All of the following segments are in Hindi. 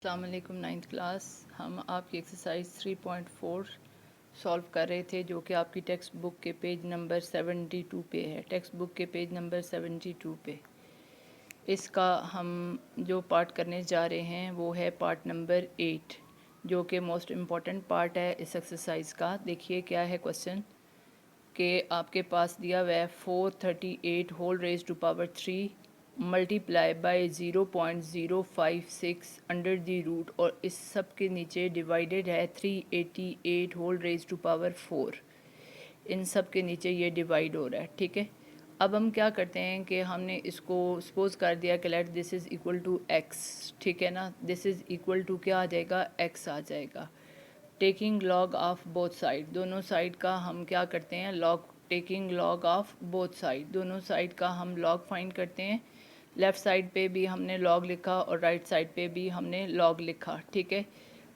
अस्सलाम वालेकुम। 9th क्लास हम आपकी एक्सरसाइज 3.4 सॉल्व कर रहे थे जो कि आपकी टेक्स्ट बुक के पेज नंबर 72 पे है। टेक्स्ट बुक के पेज नंबर 72 पे इसका हम जो पार्ट करने जा रहे हैं वो है पार्ट नंबर 8 जो कि मोस्ट इम्पॉर्टेंट पार्ट है इस एक्सरसाइज का। देखिए क्या है क्वेश्चन कि आपके पास दिया हुआ है 438 whole raise to power 3 multiply by 0.056 under the root, और इस सब के नीचे डिवाइडेड है 388 होल रेज टू पावर 4। इन सब के नीचे ये डिवाइड हो रहा है। ठीक है, अब हम क्या करते हैं कि हमने इसको सपोज कर दिया कि let this is equal to X. ठीक है ना, दिस इज़ इक्वल टू क्या आ जाएगा, एक्स आ जाएगा। Taking log of both side, दोनों साइड का हम क्या करते हैं, log, taking log of both side, दोनों साइड का हम लॉग फाइंड करते हैं। लेफ़्ट साइड पे भी हमने लॉग लिखा और राइट साइड पे भी हमने लॉग लिखा। ठीक है,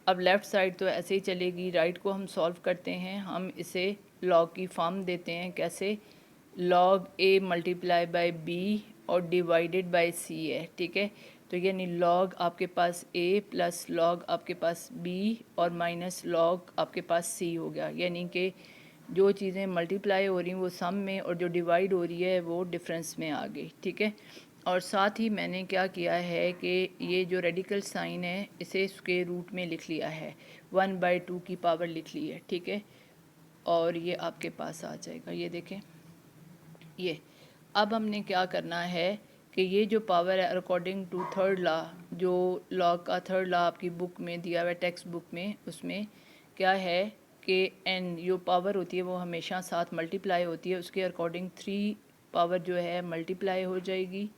अब लेफ़्ट साइड तो ऐसे ही चलेगी, राइट को हम सॉल्व करते हैं, हम इसे लॉग की फॉर्म देते हैं। कैसे, log A multiply by B और डिवाइडेड बाय सी है। ठीक है, तो यानी लॉग आपके पास ए प्लस लॉग आपके पास बी और माइनस लॉग आपके पास सी हो गया। यानी कि जो चीज़ें मल्टीप्लाई हो रही हैं वो सम में और जो डिवाइड हो रही है वो डिफरेंस में आ गई। ठीक है, और साथ ही मैंने क्या किया है कि ये जो रेडिकल साइन है इसे स्क्वायर रूट में लिख लिया है, 1/2 की पावर लिख ली है। ठीक है, और ये आपके पास आ जाएगा। ये देखें, ये अब हमने क्या करना है कि ये जो पावर है अकॉर्डिंग टू थर्ड लॉ, जो लॉ का थर्ड लॉ आपकी बुक में दिया हुआ है टेक्स्ट बुक में, उसमें क्या है कि एन जो पावर होती है वो हमेशा साथ मल्टीप्लाई होती है। उसके अकॉर्डिंग 3 पावर जो है मल्टीप्लाई हो जाएगी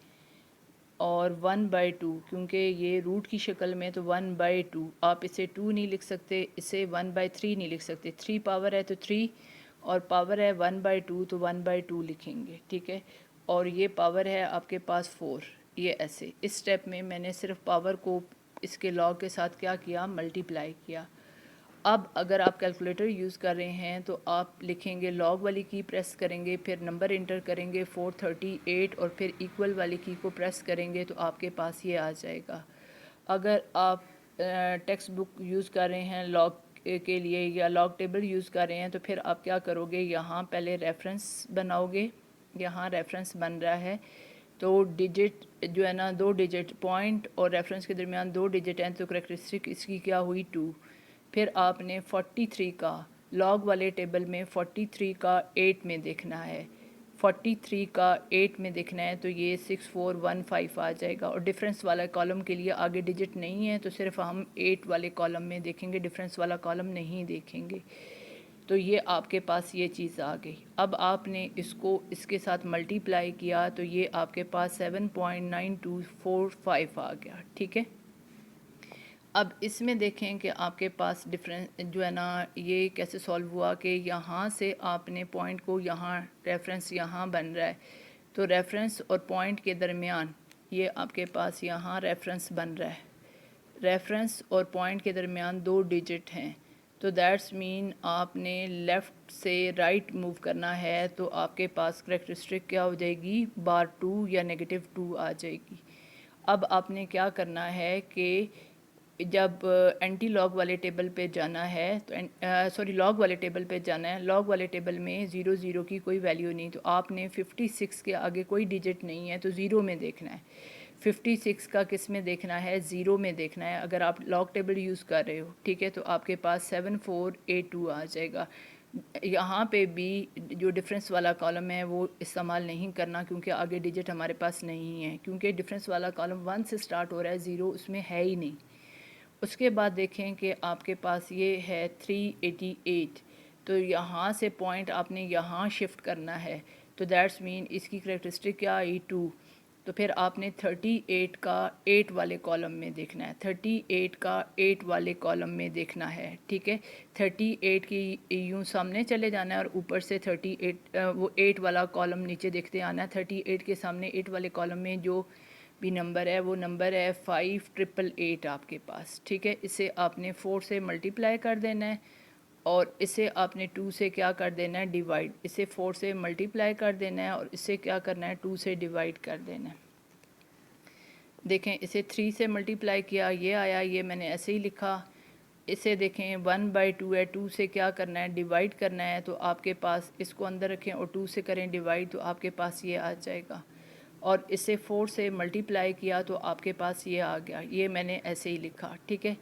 और 1/2, क्योंकि ये रूट की शक्ल में तो 1/2, आप इसे 2 नहीं लिख सकते, इसे 1/3 नहीं लिख सकते। 3 पावर है तो 3 और पावर है 1/2 तो 1/2 लिखेंगे। ठीक है, और ये पावर है आपके पास 4। ये ऐसे इस स्टेप में मैंने सिर्फ पावर को इसके लॉग के साथ क्या किया, मल्टीप्लाई किया। अब अगर आप कैलकुलेटर यूज़ कर रहे हैं तो आप लिखेंगे, लॉग वाली की प्रेस करेंगे, फिर नंबर इंटर करेंगे 438 और फिर इक्वल वाली की को प्रेस करेंगे तो आपके पास ये आ जाएगा। अगर आप टेक्स्ट बुक यूज़ कर रहे हैं लॉग के लिए या लॉग टेबल यूज़ कर रहे हैं तो फिर आप क्या करोगे, यहाँ पहले रेफरेंस बनाओगे। यहाँ रेफरेंस बन रहा है तो डिजिट जो है ना, 2 डिजिट, पॉइंट और रेफरेंस के दरमियान 2 डिजिट हैं तो करेक्टरिस्टिक इसकी क्या हुई, 2। फिर आपने 43 का लॉग वाले टेबल में 43 का 8 में देखना है, 43 का 8 में देखना है तो ये 6415 आ जाएगा। और डिफरेंस वाला कॉलम के लिए आगे डिजिट नहीं है तो सिर्फ हम 8 वाले कॉलम में देखेंगे, डिफरेंस वाला कॉलम नहीं देखेंगे। तो ये आपके पास ये चीज़ आ गई। अब आपने इसको इसके साथ मल्टीप्लाई किया तो ये आपके पास 7.9245 आ गया। ठीक है, अब इसमें देखें कि आपके पास डिफरेंस जो है ना, ये कैसे सॉल्व हुआ कि यहाँ से आपने पॉइंट को, यहाँ रेफरेंस यहाँ बन रहा है तो रेफरेंस और पॉइंट के दरमियान ये आपके पास यहाँ रेफरेंस बन रहा है, रेफरेंस और पॉइंट के दरमियान 2 डिजिट हैं तो दैट्स मीन आपने लेफ़्ट से राइट मूव करना है तो आपके पास करेक्टरिस्टिक क्या हो जाएगी, bar2 या -2 आ जाएगी। अब आपने क्या करना है कि जब एंटी लॉग वाले टेबल पे जाना है तो सॉरी लॉग वाले टेबल पे जाना है, लॉग वाले टेबल में 0 की कोई वैल्यू नहीं तो आपने 56 के आगे कोई डिजिट नहीं है तो 0 में देखना है। 56 का किस में देखना है, 0 में देखना है अगर आप लॉग टेबल यूज़ कर रहे हो। ठीक है, तो आपके पास 7482 आ जाएगा। यहाँ पे भी जो डिफरेंस वाला कॉलम है वो इस्तेमाल नहीं करना क्योंकि आगे डिजिट हमारे पास नहीं है, क्योंकि डिफरेंस वाला कॉलम 1 से स्टार्ट हो रहा है, 0 उसमें है ही नहीं। उसके बाद देखें कि आपके पास ये है 388 तो यहाँ से पॉइंट आपने यहाँ शिफ्ट करना है तो दैट्स मीन इसकी करेक्टरिस्टिक क्या आई, 2। तो फिर आपने 38 का 8 वाले कॉलम में देखना है, 38 का 8 वाले कॉलम में देखना है। ठीक है, 38 की यूँ सामने चले जाना है और ऊपर से 38 वो 8 वाला कॉलम नीचे देखते आना है। 38 के सामने 8 वाले कॉलम में जो भी नंबर है वो नंबर है 5888 आपके पास। ठीक है, इसे आपने 4 से मल्टीप्लाई कर देना है और इसे आपने 2 से क्या कर देना है, डिवाइड। इसे 4 से मल्टीप्लाई कर देना है और इसे क्या करना है, 2 से डिवाइड कर देना है। देखें इसे 3 से मल्टीप्लाई किया, ये आया, ये मैंने ऐसे ही लिखा। इसे देखें 1/2 है, 2 से क्या करना है, डिवाइड करना है, तो आपके पास इसको अंदर रखें और 2 से करें डिवाइड, तो आपके पास ये आ जाएगा। और इसे 4 से मल्टीप्लाई किया तो आपके पास ये आ गया। ये मैंने ऐसे ही लिखा, ठीक है।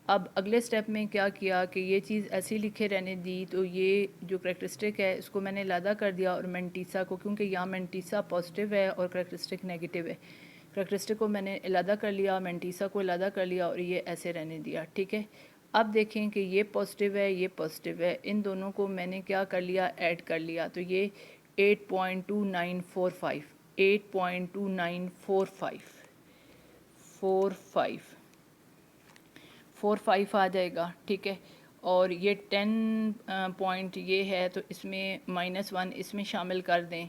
अब अगले स्टेप में क्या किया कि ये चीज़ ऐसे ही लिखे रहने दी, तो ये जो करेक्टरिस्टिक है इसको मैंने अलहदा कर दिया और मेंटीसा को, क्योंकि यहाँ मेंटीसा पॉजिटिव है और करेक्टरिस्टिक नेगेटिव है, करेक्टरिस्टिक को मैंने अलहदा कर लिया, मेंटीसा को अलहदा कर लिया और ये ऐसे रहने दिया, ठीक है। अब देखें कि ये पॉजिटिव है, ये पॉजिटिव है, इन दोनों को मैंने क्या कर लिया, ऐड कर लिया, तो ये 8.2945 8.2945 आ जाएगा, ठीक है। और ये 10 पॉइंट ये है, तो इसमें -1 इसमें शामिल कर दें,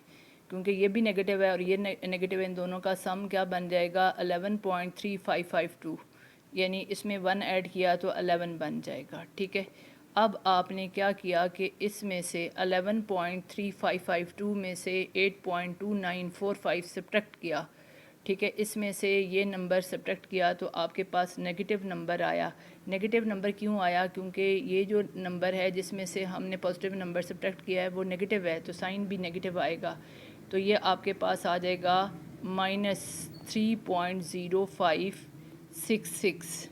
क्योंकि ये भी नेगेटिव है और ये नेगेटिव है, इन दोनों का सम क्या बन जाएगा 11.3552, यानी इसमें 1 ऐड किया तो 11 बन जाएगा, ठीक है। अब आपने क्या किया कि इसमें से 11.3552 में से 8.2945 सब्ट्रैक्ट किया, ठीक है। इसमें से ये नंबर सब्ट्रैक्ट किया तो आपके पास नेगेटिव नंबर आया। नेगेटिव नंबर क्यों आया, क्योंकि ये जो नंबर है जिसमें से हमने पॉजिटिव नंबर सब्ट्रैक्ट किया है वो नेगेटिव है, तो साइन भी नेगेटिव आएगा। तो ये आपके पास आ जाएगा -3.0566,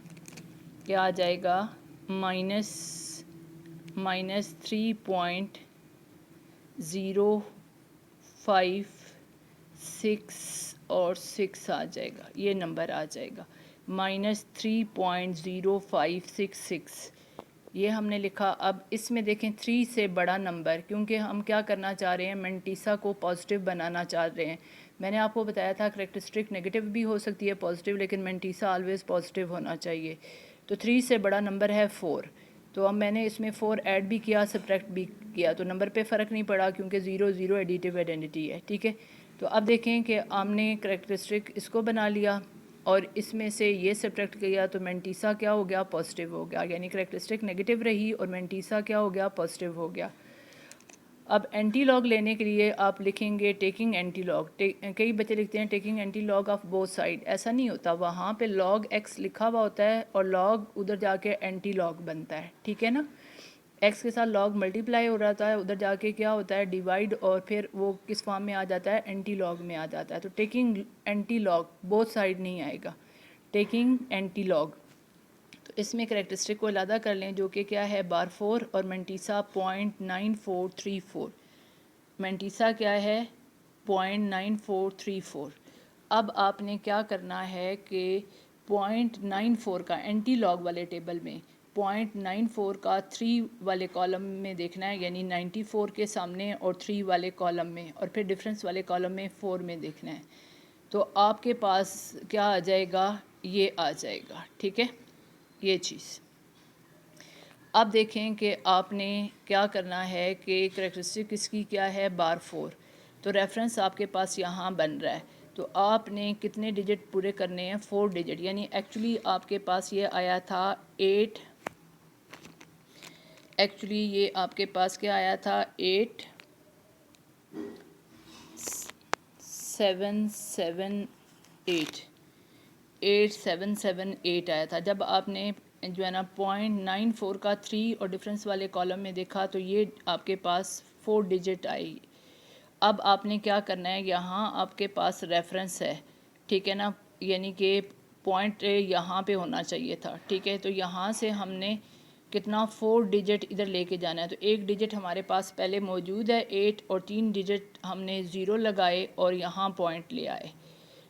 क्या आ जाएगा -3.0566 और 6 आ जाएगा, ये नंबर आ जाएगा -3.0566, ये हमने लिखा। अब इसमें देखें 3 से बड़ा नंबर, क्योंकि हम क्या करना चाह रहे हैं, मेंटीसा को पॉजिटिव बनाना चाह रहे हैं। मैंने आपको बताया था करेक्टरिस्टिक नेगेटिव भी हो सकती है पॉजिटिव, लेकिन मेंटीसा ऑलवेज़ पॉजिटिव होना चाहिए। तो 3 से बड़ा नंबर है 4, तो अब मैंने इसमें 4 ऐड भी किया, सब्ट्रैक्ट भी किया, तो नंबर पे फ़र्क नहीं पड़ा क्योंकि 0 0 एडिटिव आइडेंटिटी है, ठीक है। तो अब देखें कि हमने करेक्टरिस्टिक इसको बना लिया और इसमें से ये सब्ट्रैक्ट किया, तो मेंटीसा क्या हो गया, पॉजिटिव हो गया, यानी करेक्टरिस्टिक नेगेटिव रही और मेंटीसा क्या हो गया, पॉजिटिव हो गया। अब एंटी लॉग लेने के लिए आप लिखेंगे टेकिंग एंटी लॉग। कई बच्चे लिखते हैं taking anti log of both side, ऐसा नहीं होता, वहाँ पे लॉग एक्स लिखा हुआ होता है और लॉग उधर जाके एंटी लॉग बनता है, ठीक है ना। एक्स के साथ लॉग मल्टीप्लाई हो रहा है, उधर जाके क्या होता है, डिवाइड, और फिर वो किस फॉर्म में आ जाता है, एंटी लॉग में आ जाता है। तो taking anti log both side नहीं आएगा, टेकिंग एंटी लॉग। तो इसमें करेक्टरिस्टिक को अलहदा कर लें, जो कि क्या है बार 4 और मेंटीसा 0.9434, मेंटीसा क्या है 0.9434। अब आपने क्या करना है कि 0.94 का एंटी लॉग वाले टेबल में 0.94 का 3 वाले कॉलम में देखना है, यानी 94 के सामने और 3 वाले कॉलम में, और फिर डिफरेंस वाले कॉलम में 4 में देखना है। तो आपके पास क्या आ जाएगा, ये आ जाएगा, ठीक है, ये चीज़। अब देखें कि आपने क्या करना है कि करेक्टरिस्टिक इसकी क्या है बार 4, तो रेफरेंस आपके पास यहाँ बन रहा है, तो आपने कितने डिजिट पूरे करने हैं, 4 डिजिट, यानी एक्चुअली आपके पास ये आया था 8, एक्चुअली ये आपके पास क्या आया था 8778 आया था। जब आपने जो है ना 0.94 का 3 और डिफरेंस वाले कॉलम में देखा तो ये आपके पास 4 डिजिट आई। अब आपने क्या करना है, यहाँ आपके पास रेफरेंस है, ठीक है ना, यानी कि पॉइंट यहाँ पे होना चाहिए था, ठीक है। तो यहाँ से हमने कितना 4 डिजिट इधर लेके जाना है, तो एक डिजिट हमारे पास पहले मौजूद है 8 और 3 डिजिट हमने 0 लगाए और यहाँ पॉइंट ले आए,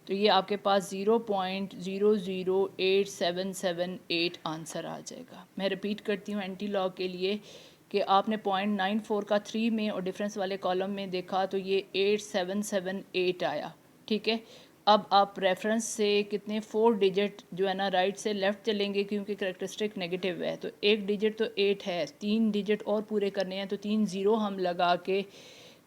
तो ये आपके पास 0.008778 आंसर आ जाएगा। मैं रिपीट करती हूँ एंटी लॉग के लिए कि आपने 0.94 का 3 में और डिफरेंस वाले कॉलम में देखा तो ये 8778 आया, ठीक है। अब आप रेफरेंस से कितने 4 डिजिट जो है ना राइट से लेफ़्ट चलेंगे, क्योंकि करेक्टरिस्टिक नेगेटिव है, तो एक डिजिट तो 8 है, 3 डिजिट और पूरे करने हैं, तो 3 0 हम लगा के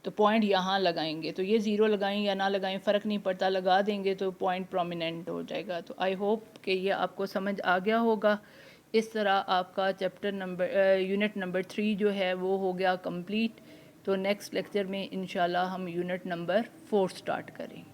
तो पॉइंट यहाँ लगाएंगे, तो ये 0 लगाएं या ना लगाएं फ़र्क नहीं पड़ता, लगा देंगे तो पॉइंट प्रोमिनेंट हो जाएगा। तो आई होप कि ये आपको समझ आ गया होगा। इस तरह आपका यूनिट नंबर 3 जो है वो हो गया कंप्लीट। तो नेक्स्ट लेक्चर में इंशाल्लाह हम यूनिट नंबर 4 स्टार्ट करेंगे।